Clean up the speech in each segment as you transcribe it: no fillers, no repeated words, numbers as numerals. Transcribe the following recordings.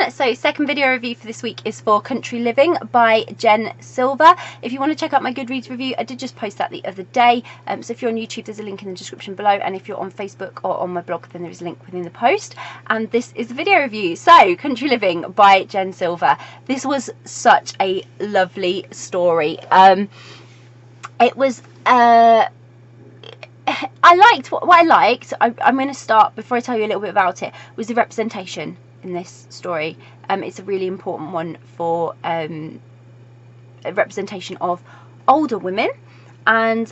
everyone. So second video review for this week is for Country Living by Jen Silver. If you want to check out my Goodreads review, I did just post that the other day. So if you're on YouTube, there's a link in the description below, and if you're on Facebook or on my blog, then there is a link within the post. And this is the video review. So Country Living by Jen Silver. This was such a lovely story. It was I liked what I liked. I'm going to start, before I tell you a little bit about it, was the representation in this story. It's a really important one for a representation of older women, and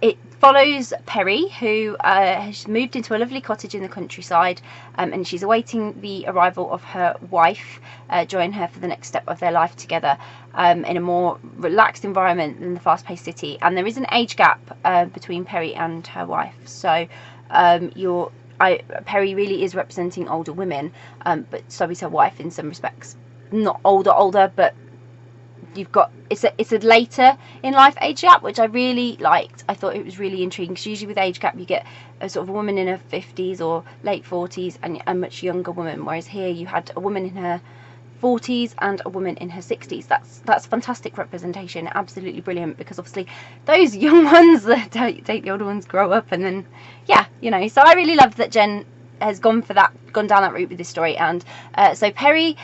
it follows Perry, who has moved into a lovely cottage in the countryside, and she's awaiting the arrival of her wife, join her for the next step of their life together, in a more relaxed environment than the fast-paced city. And there is an age gap between Perry and her wife, so Perry really is representing older women, but so is her wife in some respects. Not older, but you've got it's a later in life age gap, which I really liked. I thought it was really intriguing, because usually with age gap you get a sort of a woman in her 50s or late 40s and a much younger woman, whereas here you had a woman in her 40s and a woman in her 60s. That's fantastic representation, absolutely brilliant, because obviously those young ones that don't take the older ones grow up, and then so I really loved that Jen has gone down that route with this story. And so Perry,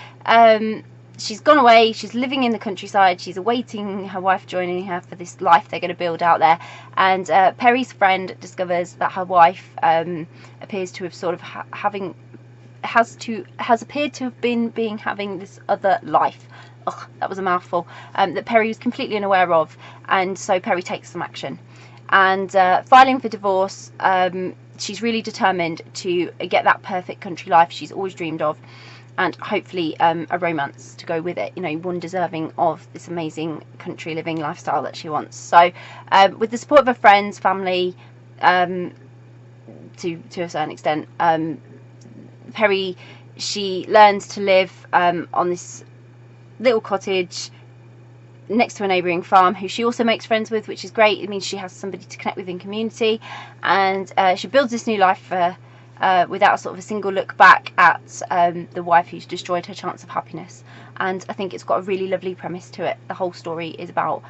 she's gone away, she's living in the countryside, she's awaiting her wife joining her for this life they're going to build out there. And Perry's friend discovers that her wife appears to have sort of has appeared to have been having this other life. Ugh, that was a mouthful. That Perry was completely unaware of, and so Perry takes some action. And filing for divorce, she's really determined to get that perfect country life she's always dreamed of, and hopefully a romance to go with it, one deserving of this amazing country living lifestyle that she wants. So with the support of her friends, family, to a certain extent, Perry, she learns to live on this little cottage next to a neighbouring farm, who she also makes friends with, which is great. It means she has somebody to connect with in community, and she builds this new life for without sort of a single look back at the wife who's destroyed her chance of happiness. And I think it's got a really lovely premise to it. The whole story is about,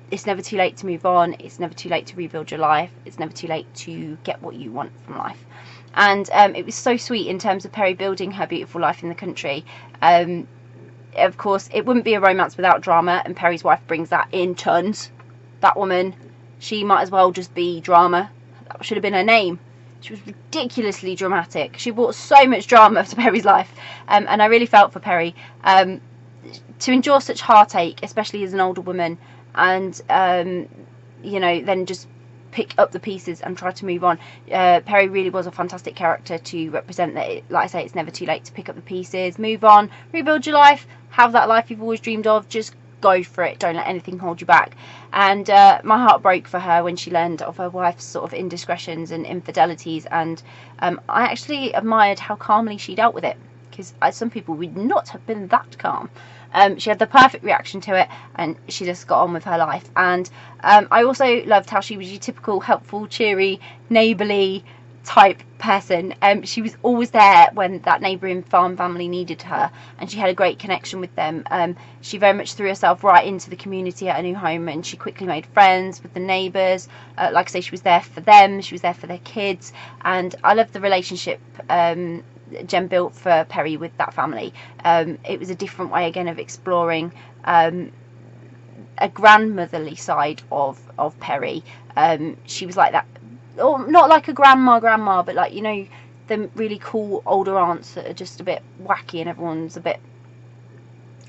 it's never too late to move on, it's never too late to rebuild your life, it's never too late to get what you want from life. And it was so sweet in terms of Perry building her beautiful life in the country. Of course, it wouldn't be a romance without drama, and Perry's wife brings that in tons. That woman, she might as well just be drama. That should have been her name. She was ridiculously dramatic. She brought so much drama to Perry's life, and I really felt for Perry to endure such heartache, especially as an older woman, and then just pick up the pieces and try to move on. Perry really was a fantastic character to represent that. Like I say, it's never too late to pick up the pieces, move on, rebuild your life, have that life you've always dreamed of. Just go for it, don't let anything hold you back. And my heart broke for her when she learned of her wife's sort of indiscretions and infidelities, and I actually admired how calmly she dealt with it, because some people would not have been that calm. She had the perfect reaction to it, and she just got on with her life. And I also loved how she was your typical helpful, cheery, neighbourly type person. She was always there when that neighbouring farm family needed her, and she had a great connection with them. She very much threw herself right into the community at her new home, and she quickly made friends with the neighbours. Like I say, she was there for them, she was there for their kids, and I loved the relationship Jen built for Perry with that family. It was a different way again of exploring a grandmotherly side of Perry. She was like that, or not like a grandma, but like, the really cool older aunts that are just a bit wacky and everyone's a bit,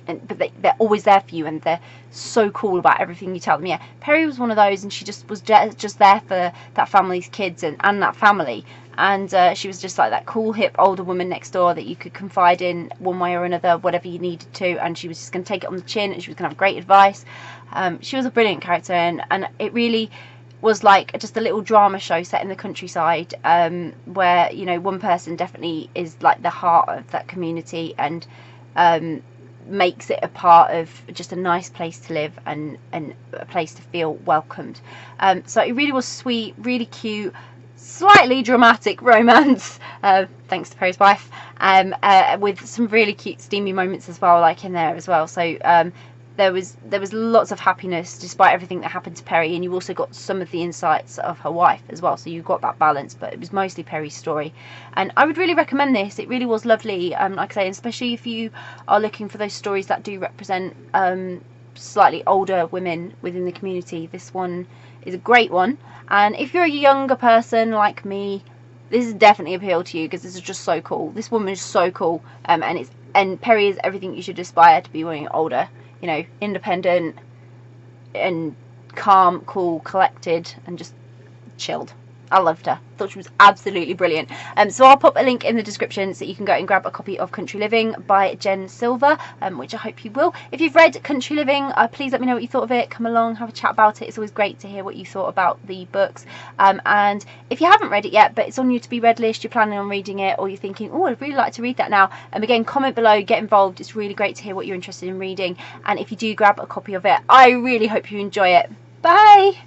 but they're always there for you and they're so cool about everything you tell them. Yeah, Perry was one of those, and she just was just there for that family's kids and that family. And she was just like that cool, hip, older woman next door that you could confide in one way or another, whatever you needed to, and she was just going to take it on the chin, and she was going to have great advice. She was a brilliant character, and it really was like just a little drama show set in the countryside, where one person definitely is like the heart of that community, and makes it a part of just a nice place to live and a place to feel welcomed. So it really was sweet, really cute, slightly dramatic romance, thanks to Perry's wife, with some really cute steamy moments as well, like in there as well. So there was lots of happiness despite everything that happened to Perry, and you also got some of the insights of her wife as well, so you got that balance, but it was mostly Perry's story. And I would really recommend this. It really was lovely, like I say, especially if you are looking for those stories that do represent slightly older women within the community. This one is a great one, and if you're a younger person like me, this is definitely appeal to you, because this is just so cool. This woman is so cool, and Perry is everything you should aspire to be when you're older. You know, independent and calm, cool, collected, and just chilled. I loved her. Thought she was absolutely brilliant. So I'll pop a link in the description so you can go and grab a copy of Country Living by Jen Silver, which I hope you will. If you've read Country Living, please let me know what you thought of it. Come along, have a chat about it. It's always great to hear what you thought about the books. And if you haven't read it yet, but it's on your to be read list, you're planning on reading it, or you're thinking, oh, I'd really like to read that now, again, comment below, get involved. It's really great to hear what you're interested in reading. And if you do grab a copy of it, I really hope you enjoy it. Bye!